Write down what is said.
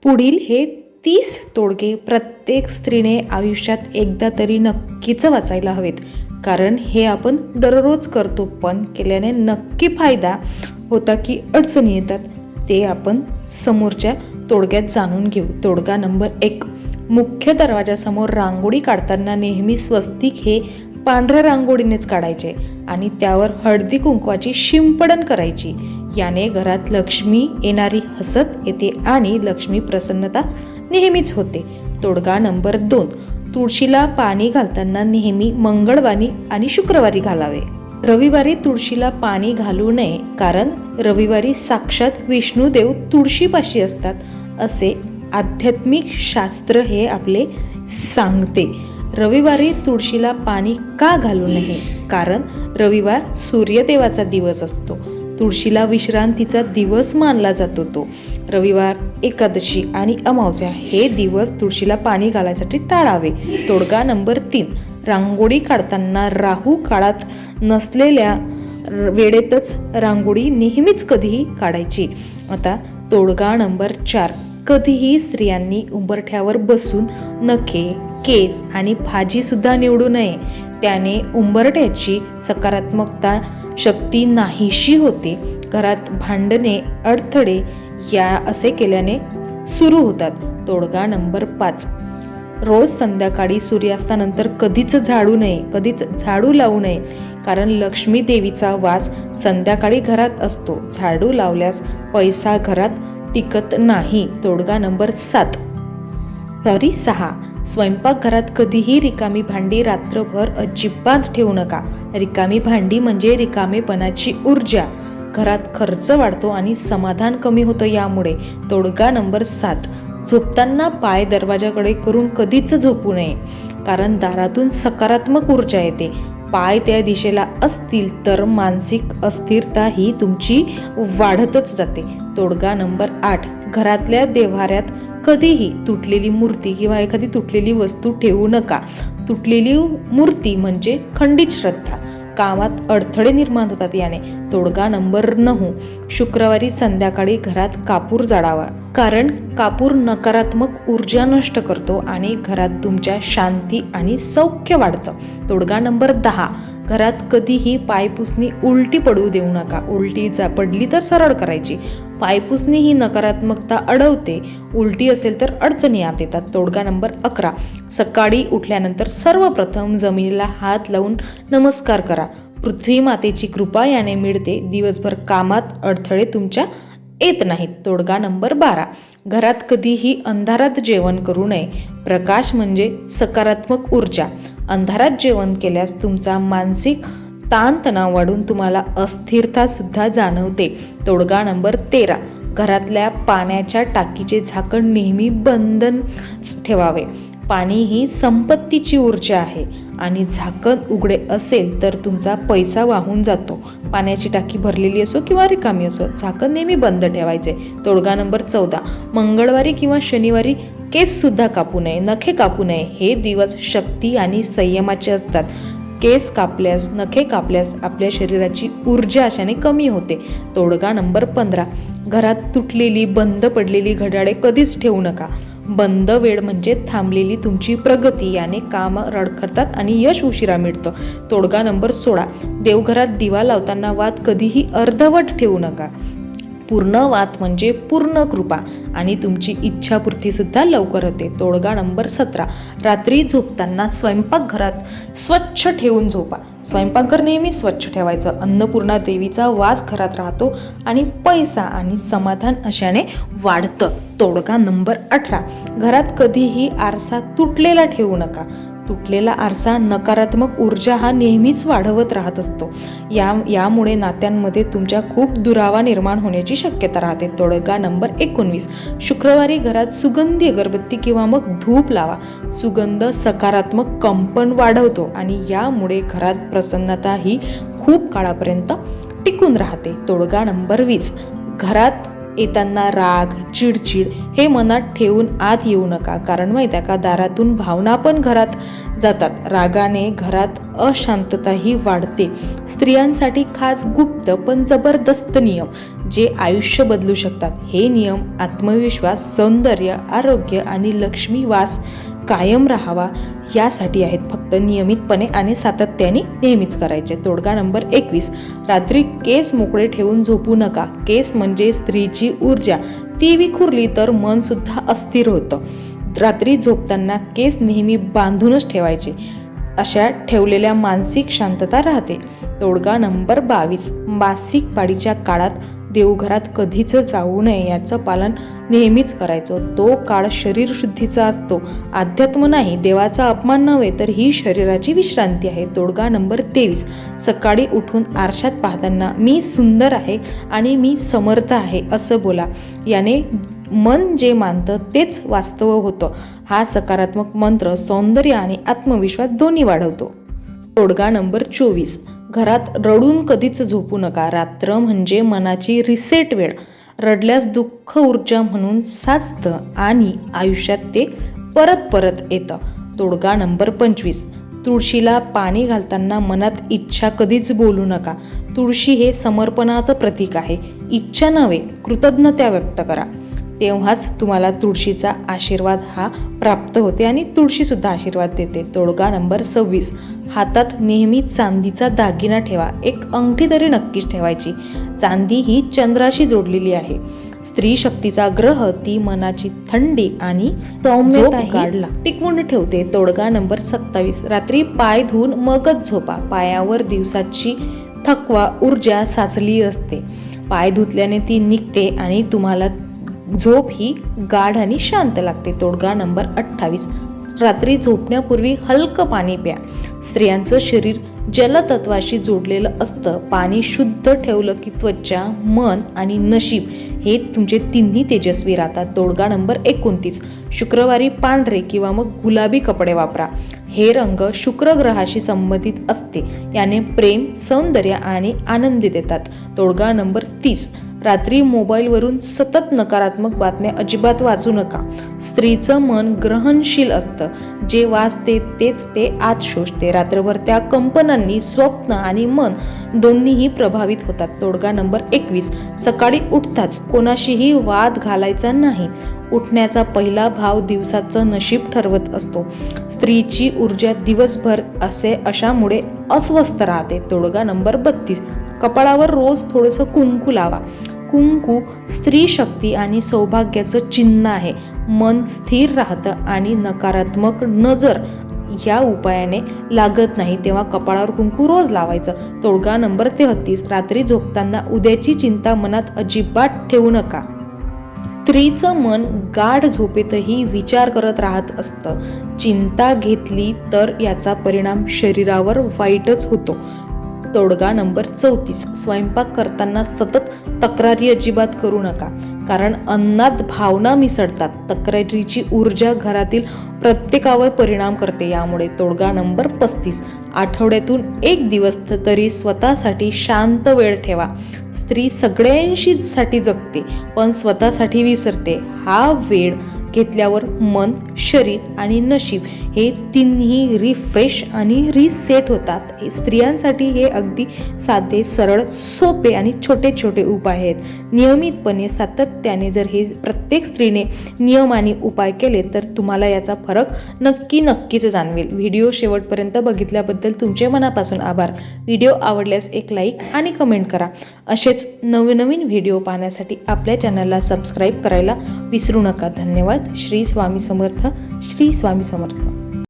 पुढील हे 30 तोडगे प्रत्येक स्त्रीने आयुष्यात एकदा तरी नक्कीच वाचायला हवेत, कारण हे आपण दररोज करतो, पण केल्याने नक्की फायदा होता की अडचणी येतात ते आपण समोरच्या तोडग्यात जाणून घेऊ. तोडगा नंबर 1. मुख्य दरवाजासमोर रांगोळी काढताना नेहमी स्वस्तिक हे पांढऱ्या रांगोळीनेच काढायचे आणि त्यावर हळदी कुंकवाची शिंपडण करायची. याने घरात लक्ष्मी येणारी हसत येते आणि लक्ष्मी प्रसन्नता नेहमीच होते. तोडगा नंबर 2. तुळशीला पाणी घालताना नेहमी मंगळवारी आणि शुक्रवारी घालावे. रविवारी तुळशीला पाणी घालू नये, कारण रविवारी साक्षात विष्णुदेव तुळशीपाशी असतात असे आध्यात्मिक शास्त्र हे आपले सांगते. रविवारी तुळशीला पाणी का घालू नये? कारण रविवार सूर्यदेवाचा दिवस असतो. तुळशीला विश्रांतीचा दिवस मानला जातो. तो रविवार, एकादशी आणि अमावस्या हे दिवस तुळशीला पाणी घालायसाठी टाळावे. तोडगा नंबर 3. रांगोळी काढताना राहू काळात नसलेल्या वेळेतच रांगोळी नेहमीच कधीही काढायची. आता तोडगा नंबर 4. कधीही स्त्रियांनी उंबरठ्यावर बसून नखे, केस आणि भाजी सुद्धा निवडू नये. त्याने उंबरठ्याची सकारात्मकता शक्ती नाहीशी होते. घरात भांडणे, अडथळे या असे केल्याने सुरू होतात. तोडगा नंबर 5. रोज संध्याकाळी सूर्यास्तानंतर कधीच झाडू लावू नये, कारण लक्ष्मी देवीचा वास संध्याकाळी घरात असतो. झाडू लावल्यास पैसा घरात टिकत नाही. तोडगा नंबर 6. स्वयंपाकघरात कधीही रिकामी भांडी रात्रभर अजिबात ठेवू नका. रिकामी भांडी म्हणजे रिकामेपणाची ऊर्जा. घरात खर्च वाढतो आणि समाधान कमी होतं यामुळे. तोडगा नंबर 7. झोपताना पाय दरवाजाकडे करून कधीच झोपू नये, कारण दारातून सकारात्मक ऊर्जा येते. पाय त्या दिशेला असतील तर मानसिक अस्थिरता ही तुमची वाढतच जाते. तोडगा नंबर 8. घरातल्या देव्हाऱ्यात कधीही तुटलेली मूर्ती किंवा एखादी तुटलेली वस्तू ठेवू नका. तुटलेली मूर्ती म्हणजे खंडित श्रद्धा. कामात अडथळे निर्माण होतात याने. तोडगा नंबर 9. शुक्रवारी संध्याकाळी घरात कापूर जाळावा, कारण कापूर नकारात्मक ऊर्जा नष्ट करतो आणि घरात तुमच्या शांती आणि सौख्य वाढतं. तोडगा नंबर 10. घरात कधीही पायपुसणी उलटी पडू देऊ नका. उलटी पडली तर सरळ करायची. पायपुसणी ही नकारात्मकता अडवते. उलटी असेल तर अडचणी आत येतात. तोडगा नंबर 11. सकाळी उठल्यानंतर सर्वप्रथम जमिनीला हात लावून नमस्कार करा. पृथ्वी मातेची कृपा याने मिळते. दिवसभर कामात अडथळे तुमच्या येत नाहीत. तोडगा नंबर 12. घरात कधीही अंधारात जेवण करू नये. प्रकाश म्हणजे सकारात्मक ऊर्जा. अंधारात जेवण केल्यास तुमचा मानसिक ताणतणाव वाढून तुम्हाला अस्थिरता सुद्धा जाणवते. तोडगा नंबर 13. घरातल्या पाण्याच्या टाकीचे झाकण नेहमी बंद ठेवावे. पाणी ही संपत्तीची ऊर्जा आहे आणि झाकण उघडे असेल तर तुमचा पैसा वाहून जातो. पाण्याची टाकी भरलेली असो किंवा रिकामी असो, झाकण नेहमी बंद ठेवायचे. तोडगा नंबर 14. मंगळवारी किंवा शनिवारी केस सुद्धा कापू नये, नखे कापू नये. हे दिवस शक्ती आणि संयमाचे असतात. केस कापल्यास, नखे कापल्यास आपल्या शरीराची ऊर्जा अशाने कमी होते. तोडगा नंबर 15. घरात तुटलेली, बंद पडलेली घड्याळे कधीच ठेवू नका. बंद वेळ म्हणजे थांबलेली तुमची प्रगती. याने काम रडखडतात आणि यश उशिरा मिळतं. तोडगा नंबर 16. देवघरात दिवा लावताना वात कधीही अर्धवट ठेवू नका. पूर्ण वात म्हणजे पूर्ण कृपा आणि तुमची इच्छापूर्ती सुद्धा लवकर होते. तोडगा नंबर 17. रात्री झोपताना स्वयंपाकघरात स्वच्छ ठेवून झोपा. स्वयंपाकघर नेहमी स्वच्छ ठेवायचं. अन्नपूर्णा देवीचा वास घरात राहतो आणि पैसा आणि समाधान अशाने वाढतं. तोडगा नंबर 18. घरात कधीही आरसा तुटलेला ठेवू नका. तुटलेला आरसा नकारात्मक ऊर्जा हा नेहमीच वाढवत राहत असतो. यामुळे नात्यांमध्ये तुमच्या खूप दुरावा निर्माण होण्याची शक्यता राहते. तोडगा नंबर 19. शुक्रवारी घरात सुगंधी अगरबत्ती किंवा मग धूप लावा. सुगंध सकारात्मक कंपन वाढवतो आणि यामुळे घरात प्रसन्नता ही खूप काळापर्यंत टिकून राहते. तोडगा नंबर 20. घरात येताना राग, चिडचिड हे मनात ठेवून आत येऊ नका. कारण माहिती आहे का, दारातून भावना पण घरात जातात. रागाने घरात अशांतताही वाढते. स्त्रियांसाठी खास गुप्त पण जबरदस्त नियम जे आयुष्य बदलू शकतात. हे नियम आत्मविश्वास, सौंदर्य, आरोग्य आणि लक्ष्मी वास कायम राहावा यासाठी आहेत. फक्त नियमितपणे आणि सातत्याने नेहमीच करायचे. तोडगा नंबर 21, रात्री केस मोकळे ठेवून झोपू नका. केस म्हणजे स्त्रीची ऊर्जा, ती विखुरली तर मन सुद्धा अस्थिर होतं. रात्री झोपताना केस नेहमी बांधूनच ठेवायचे. अशा ठेवलेल्या मानसिक शांतता राहते. तोडगा नंबर 22, मासिक पाळीच्या काळात देवघरात कधीच जाऊ नये याचं पालन नेहमीच करायचं. तो काळ शरीर शुद्धीचा असतो, अध्यात्म नाही. देवाचा अपमान नव्हे तर ही शरीराची विश्रांती आहे. तोडगा नंबर 23, सकाळी उठून आरशात पाहताना मी सुंदर आहे आणि मी समर्थ आहे असं बोला. याने मन जे मानतं तेच वास्तव होतं. हा सकारात्मक मंत्र सौंदर्य आणि आत्मविश्वास दोन्ही वाढवतो. तोडगा नंबर 24, घरात रडून कधीच झोपू नका. रात्र म्हणजे मनाची रिसेट वेळ. रडल्यास दुःख ऊर्जा म्हणून साचतं आणि आयुष्यात ते परत परत येतं. तोडगा नंबर 25, तुळशीला पाणी घालताना मनात इच्छा कधीच बोलू नका. तुळशी हे समर्पणाचं प्रतीक आहे. इच्छा नव्हे, कृतज्ञता व्यक्त करा. तेव्हाच तुम्हाला तुळशीचा आशीर्वाद हा प्राप्त होते आणि तुळशी सुद्धा आशीर्वाद देते. तोडगा नंबर 26, हातात नेहमी चांदीचा दागिना ठेवा. एक अंगठी तरी नक्कीच ठेवायची. चांदी ही चंद्राशी जोडलेली आहे. स्त्री शक्तीचा ग्रह, ती मनाची थंडी आणि सौम्यता टिकवून ठेवते. तोडगा नंबर 27, रात्री पाय धुवून मगच झोपा. पायावर दिवसाची थकवा ऊर्जा साचली असते. पाय धुतल्याने ती निघते आणि तुम्हाला झोप ही गाढ आणि शांत लागते. तोडगा नंबर 28, रात्री झोपण्यापूर्वी हलकं पाणी प्या. स्त्रियांचं शरीर जलतत्वाशी जोडलेलं असतं. पाणी शुद्ध ठेवलं की त्वचा, मन आणि नशीब हे तुमचे तिन्ही तेजस्वी राहतात. तोडगा नंबर 29, शुक्रवारी पांढरे किंवा मग गुलाबी कपडे वापरा. हे रंग शुक्र ग्रहाशी संबंधित असते. याने प्रेम, सौंदर्य आणि आनंद देतात. तोडगा नंबर 30, रात्री मोबाईलवरून सतत नकारात्मक बातम्या अजिबात वाचू नका. स्त्रीचं मन ग्रहणशील असतं. जे वाचते तेच ते आत शोषते. रात्रभर त्या कंपनांनी स्वप्न आणि मन दोन्हीही प्रभावित होतात. तोडगा नंबर 21, सकाळी उठताच कोणाशीही वाद घालायचा नाही. उठण्याचा पहिला भाव दिवसाचं नशीब ठरवत असतो. स्त्रीची ऊर्जा दिवसभर अशामुळे अस्वस्थ राहते. तोडगा नंबर 32, कपाळावर रोज थोडंसं कुंकू लावा. कुंकू स्त्री शक्ती आणि सौभाग्याचं चिन्ह आहे. मन स्थिर राहतं आणि नकारात्मक नजर या उपायाने लागत नाही. तेव्हा कपाळावर कुंकू रोज लावायचं. तोडगा नंबर 33, रात्री झोपताना उद्याची चिंता मनात अजिबात ठेवू नका. स्त्रीचं मन गाढ झोपेतही विचार करत राहत असतं. चिंता घेतली तर याचा परिणाम शरीरावर वाईटच होतो. तोडगा नंबर 34, स्वयंपाक करताना सतत तक्रारी अजिबात करू नका. कारण अन्नात भावना मिसळतात. तक्रारीची ऊर्जा घरातील प्रत्येकावर परिणाम करते. यामुळे तोडगा नंबर 35, आठवड्यातून एक दिवस तरी स्वतःसाठी शांत वेळ ठेवा. स्त्री सगळ्यांशी साठी जगते पण स्वतःसाठी विसरते. हा वेळ घेतल्यावर मन, शरीर आणि नशीब हे तिन्ही रिफ्रेश आणि रिसेट होतात. स्त्रियांसाठी हे अगदी साधे, सरळ, सोपे आणि छोटे छोटे उपाय आहेत. नियमितपणे सातत्याने जर हे प्रत्येक स्त्रीने नियम आणि उपाय केले तर तुम्हाला याचा फरक नक्कीच जाणवेल. व्हिडिओ शेवटपर्यंत बघितल्याबद्दल तुमचे मनापासून आभार. व्हिडिओ आवडल्यास एक लाईक आणि कमेंट करा. असेच नवनवीन व्हिडिओ पाहण्यासाठी आपल्या चॅनलला सबस्क्राईब करायला विसरू नका. धन्यवाद. श्री स्वामी समर्थ. श्री स्वामी समर्थ.